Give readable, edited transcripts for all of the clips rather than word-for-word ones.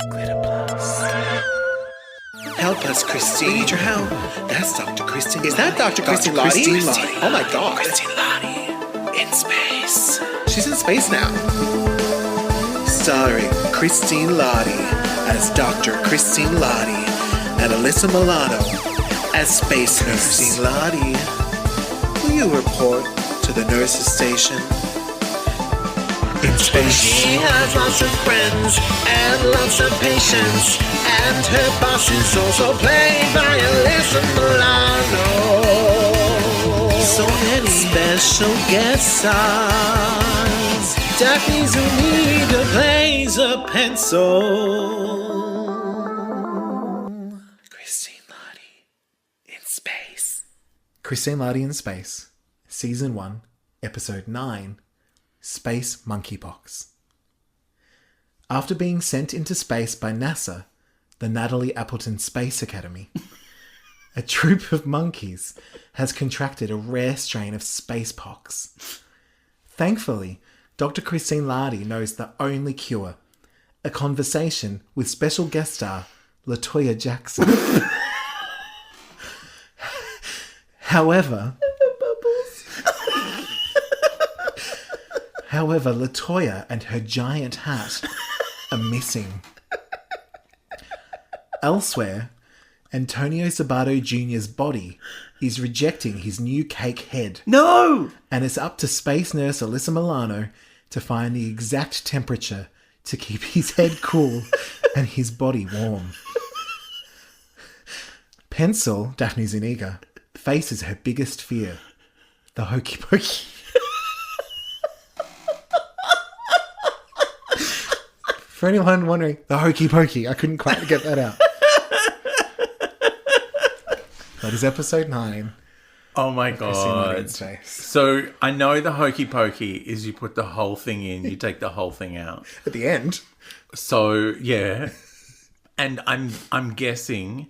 Glitter Plus. Help us, Christine. We need your help. That's Dr. Christine. Is that Dr. Christine Lahti? Oh my God. Christine Lahti in space. She's in space now. Starring Christine Lahti as Dr. Christine Lahti and Alyssa Milano as Space Nurse. Christine Lahti, will you report to the nurse's station? In space. She has lots of friends and lots of patients, and her boss is also played by Alyssa Milano. So many special guest stars. Daphne Zuniga plays a pencil. Christine Lahti in space. Christine Lahti in Space, Season 1, Episode 9, Space Monkeypox. After being sent into space by NASA, the Natalie Appleton Space Academy, a troop of monkeys has contracted a rare strain of spacepox. Thankfully, Dr. Christine Lahti knows the only cure, a conversation with special guest star LaToya Jackson. However, LaToya and her giant hat are missing. Elsewhere, Antonio Sabato Jr.'s body is rejecting his new cake head. No! And it's up to space nurse Alyssa Milano to find the exact temperature to keep his head cool and his body warm. Pencil, Daphne Zuniga, faces her biggest fear, the hokey pokey. For anyone wondering, the hokey pokey, I couldn't quite get that out. That is episode 9. Oh my God. So I know the hokey pokey is you put the whole thing in, you take the whole thing out. At the end. So yeah. And I'm guessing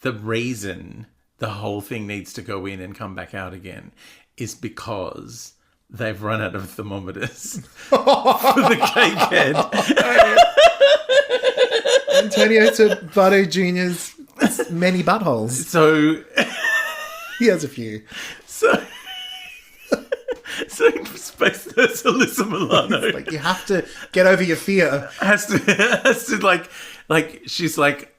the reason the whole thing needs to go in and come back out again is because they've run out of thermometers for the cake head. Antonio Sabato Jr.'s many buttholes. So he has a few. So Space Nurse Alyssa Milano. Like, you have to get over your fear. Has to like she's like,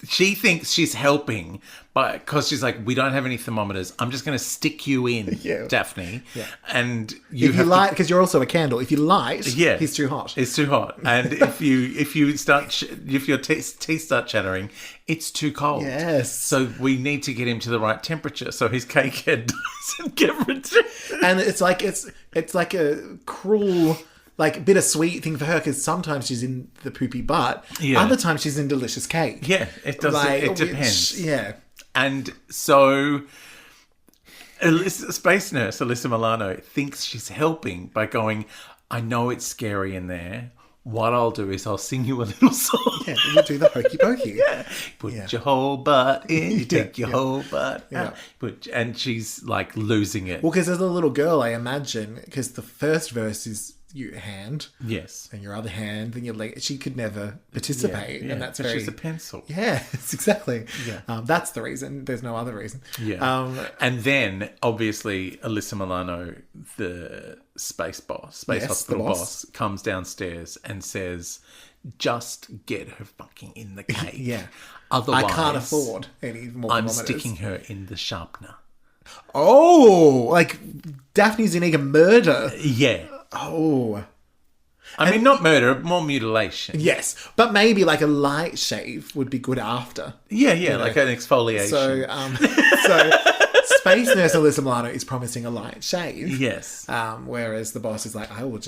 she thinks she's helping, but because she's like, we don't have any thermometers, I'm just going to stick you in, Daphne. Yeah. And you light, because you're also a candle. If you light, he's too hot. It's too hot. And if your teeth start chattering, it's too cold. Yes. So we need to get him to the right temperature so his cake head doesn't get rejected. And it's like a cruel, like, bittersweet thing for her, because sometimes she's in the poopy butt, other times she's in delicious cake. Yeah, it does. Like, it depends. Yeah. And so Space Nurse Alyssa Milano thinks she's helping by going, I know it's scary in there. What I'll do is I'll sing you a little song. Yeah, you do the hokey pokey. Put your whole butt in, you take your whole butt out. And she's like losing it. Well, because as a little girl, I imagine, because the first verse is your hand. Yes. And your other hand, then your leg. She could never participate. And that's very... She's a pencil. Yes, exactly. Yeah. That's the reason. There's no other reason. Yeah. And then, obviously, Alyssa Milano, the space hospital boss, comes downstairs and says, just get her fucking in the cake. Yeah. Otherwise, I can't afford any more I'm thermometers. sticking her in the sharpener. Oh, like Daphne Zuniga murder. Yeah. Oh. I mean, not murder, more mutilation. Yes, but maybe like a light shave would be good after. Yeah, like an exfoliation. So Space Nurse Alyssa Milano is promising a light shave. Yes. Whereas the boss is like, I'm going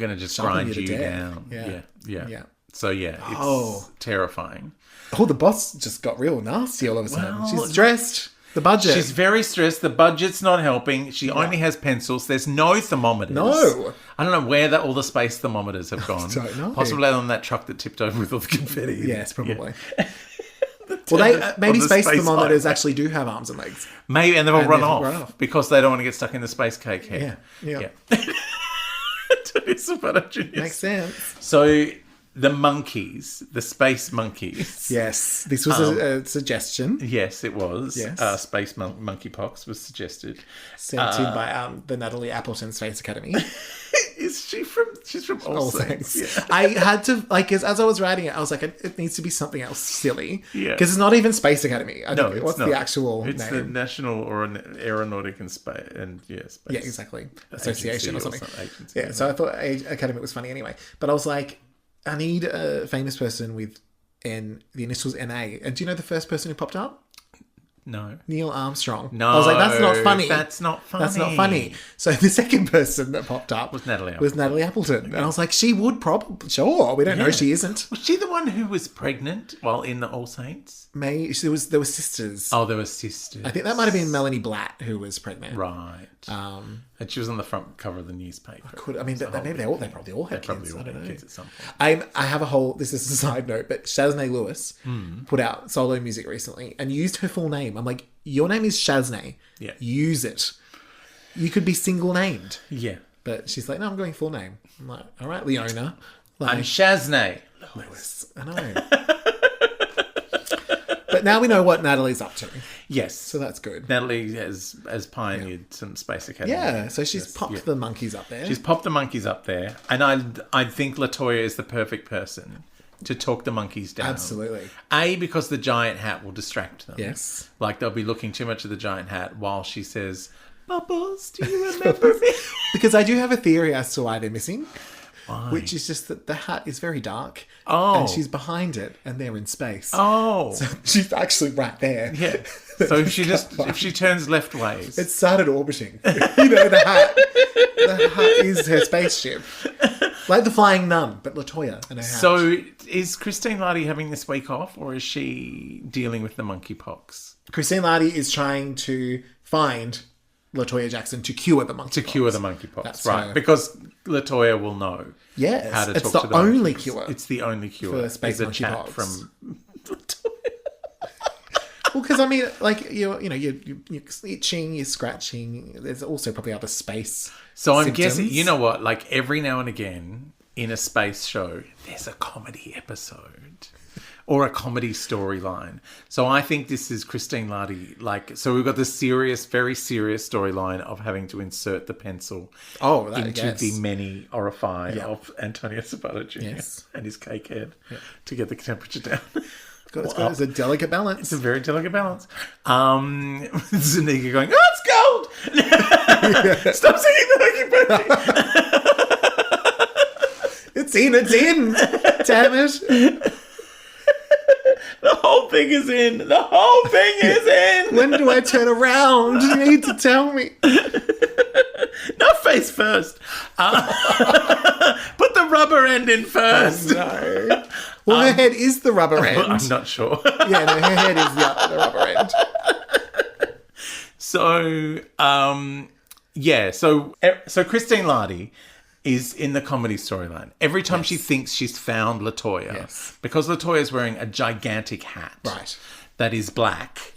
to just grind you down. Yeah. So it's terrifying. Oh, the boss just got real nasty all of a sudden. She's stressed. The budget. She's very stressed. The budget's not helping. She only has pencils. There's no thermometers. No. I don't know where all the space thermometers have gone. I don't know. Possibly on that truck that tipped over with all the confetti. Yes, probably. Well, maybe space thermometers actually do have arms and legs. Maybe, and they've all run off because they don't want to get stuck in the space cake head. Yeah. Makes sense. So the monkeys, the space monkeys. Yes, this was a suggestion Yes, it was. Yes. Space monkeypox was suggested. sent in by the Natalie Appleton Space Academy. Is she from? She's from All Saints. Yeah. I had to, like, as I was writing it, I was like, it needs to be something else silly. Yeah. Because it's not even Space Academy. I No, think, it's what's not. the actual It's name? the National or Aeronautic and Space Space. Yeah, exactly. Association or Agency something. agency, Yeah, so I thought academic was funny anyway. But I was like, I need a famous person with the initials NA. And do you know the first person who popped up? No. Neil Armstrong. No. I was like, that's not funny. That's not funny. That's not funny. So the second person that popped up Was Natalie Appleton. And I was like, she would probably, sure. We don't know she isn't. Was she the one who was pregnant while in the All Saints? There were sisters. Oh, there were sisters. I think that might have been Melanie Blatt who was pregnant. Right. And she was on the front cover of the newspaper. Maybe they probably all had kids. I don't know. Kids at some point. I have a whole, this is a side note, but Shaznay Lewis put out solo music recently and used her full name. I'm like, your name is Shaznay. Yeah. Use it. You could be single named. Yeah. But she's like, no, I'm going full name. I'm like, all right, Leona. Like, I'm Shaznay Lewis. I know. But now we know what Natalie's up to. Yes. So that's good. Natalie has pioneered some Space Academy. Yeah, so she's popped the monkeys up there. She's popped the monkeys up there. And I think LaToya is the perfect person to talk the monkeys down. Absolutely. Because the giant hat will distract them. Yes. Like they'll be looking too much at the giant hat while she says, Bubbles, do you remember me? Because I do have a theory as to why they're missing. Why? Which is just that the hat is very dark. Oh. And she's behind it and they're in space. Oh. So she's actually right there. Yeah. So if she turns left ways. It started orbiting. You know, the hat is her spaceship. Like the Flying Nun, but LaToya and her hat. So is Christine Lahti having this week off or is she dealing with the monkeypox? Christine Lahti is trying to find LaToya Jackson to cure the monkeypox. To cure the monkeypox, That's right. her. Because LaToya will know Yes, how to it's talk the to the only monkeys. cure. It's the only cure. For space is a chat monkeypox. from Well, because I mean, like you're itching, you're scratching. There's also probably other space. So I'm symptoms. guessing, you know what? Like every now and again in a space show, there's a comedy episode or a comedy storyline. So I think this is Christine Lahti. Like, so we've got this serious, very serious storyline of having to insert the pencil into the many orifice of Antonio Sabato Jr. And his cake head to get the temperature down. It's a delicate balance. It's a very delicate balance. Zuniga going, oh, it's gold! Stop singing the Hokey Pokey! It's in! Damn it! The whole thing is in! The whole thing is in! When do I turn around? You need to tell me. Not face first. Put the rubber end in first. Oh, no. Well, her head is the rubber end. I'm not sure. Yeah, no, her head is the rubber end. So Christine Lahti is in the comedy storyline. Every time she thinks she's found LaToya, because LaToya is wearing a gigantic hat that is black,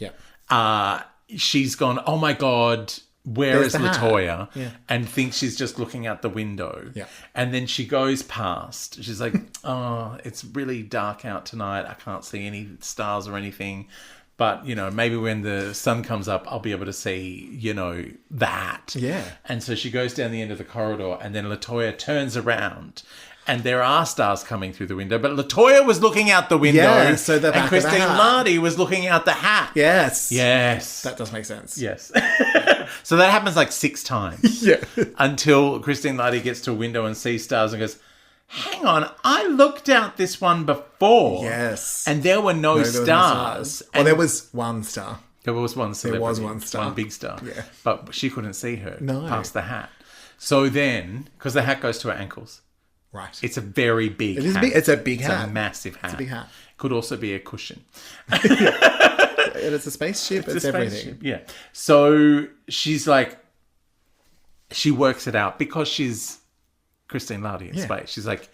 she's gone, oh my God, where is LaToya? And thinks she's just looking out the window. And then she goes past. She's like, oh, it's really dark out tonight. I can't see any stars or anything. But, you know, maybe when the sun comes up, I'll be able to see, you know, the hat. Yeah. And so she goes down the end of the corridor and then LaToya turns around and there are stars coming through the window. But LaToya was looking out the window. Yeah, so the back and of the Christine hat. Lahti was looking out the hat. Yes. Yes. That does make sense. Yes. So that happens like 6 times. Yeah. Until Christine Lahti gets to a window and sees stars and goes, hang on, I looked out this one before. Yes. And there were no There were no stars. Well, there was one star. There was one celebrity. was one star. One big star. Yeah. But she couldn't see her No. past the hat. So then, because the hat goes to her ankles. Right. It's a very big hat. It's a big hat. It's a massive hat. It's a big hat. Could also be a cushion. It's a spaceship. It's everything. Spaceship, yeah. So she's like, she works it out because she's Christine Lahti in space. She's like,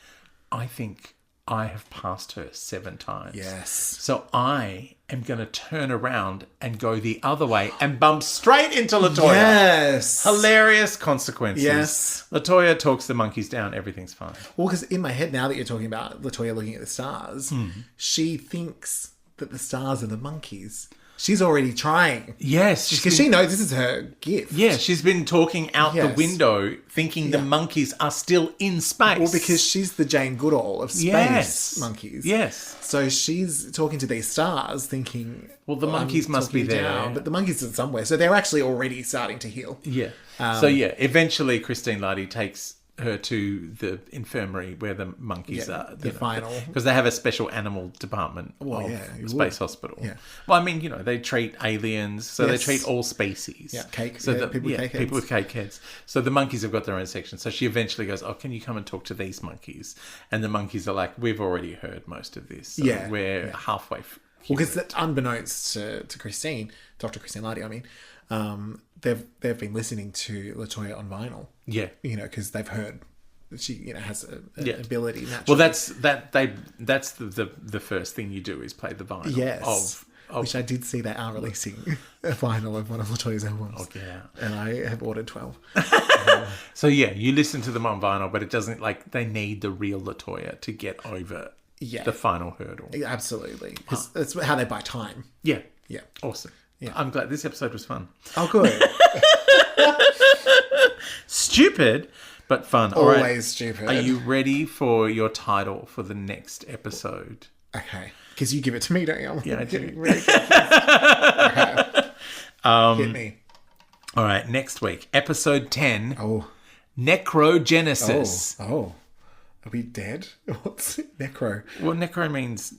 I think I have passed her 7 times. Yes. So I am going to turn around and go the other way and bump straight into Latoya. Yes. Hilarious consequences. Yes. Latoya talks the monkeys down. Everything's fine. Well, because in my head, now that you're talking about Latoya looking at the stars, she thinks that the stars are the monkeys. She's already trying. Yes. Because she knows this is her gift. Yeah, she's been talking out the Yes. window thinking the monkeys are still in space. Well, because she's the Jane Goodall of space monkeys. Yes. So she's talking to these stars thinking... Well, the monkeys I'm must be talking there. down, but the monkeys are somewhere. So they're actually already starting to heal. Yeah. Eventually Christine Lahti takes her to the infirmary where the monkeys are. the final... Because they have a special animal department of Space Hospital. Yeah. Well, I mean, they treat aliens, so they treat all species. Yeah, cake. So people with cake heads. people with cake heads. So the monkeys have got their own section. So she eventually goes, oh, can you come and talk to these monkeys? And the monkeys are like, we've already heard most of this. So we're halfway. Well, because unbeknownst to Christine, Dr. Christine Lahti, I mean, they've been listening to Latoya on vinyl. Yeah, because they've heard that she has an ability. Naturally. Well, that's the first thing you do is play the vinyl. Yes, which I did see they are releasing a vinyl of one of Latoya's albums. Oh yeah, and I have ordered 12. So yeah, you listen to them on vinyl, but it doesn't they need the real Latoya to get over the final hurdle. Yeah, absolutely, because that's how they buy time. Yeah, yeah, awesome. Yeah. I'm glad this episode was fun. Oh, good. Stupid, but fun. Always all right. stupid. Are you ready for your title for the next episode? Okay. Because you give it to me, don't you? Yeah, I do. Really okay. Hit me. All right. Next week, episode 10. Oh. Necrogenesis. Oh. Are we dead? What's necro? Well, necro means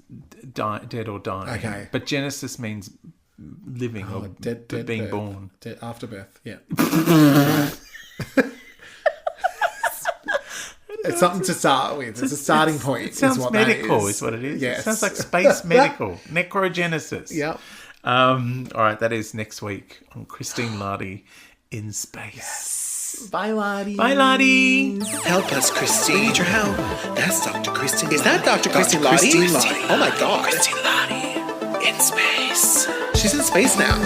dead or dying. Okay. But genesis means living or dead being birth. born. Dead afterbirth, yeah. It's something to start with. It's a starting point. It sounds medical, is what it is. Yes. It sounds like space medical. Necrogenesis. Yep. All right, that is next week on Christine Lahti in Space. Yes. Bye, Lahti. Bye, Lahti. Help us, Christine. We need your help. That's Dr. Christine. Is that Dr. Christine Lahti? Oh my God. Christine Lahti in space. She's in space now.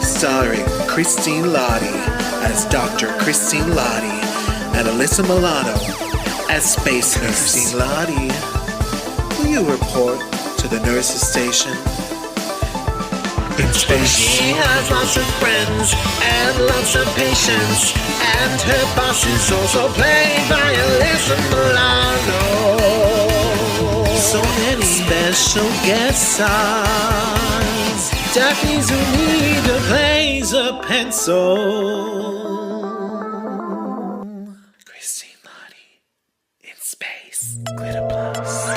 Starring Christine Lahti as Dr. Christine Lahti and Alyssa Milano as Space Nurse. Christine Lahti, will you report to the nurse's station? In space. She has lots of friends and lots of patients, and her boss is also played by Alyssa Milano. So many special guest stars. Daphne Zuniga plays a pencil. Christine Lahti in space. Glitter Plus.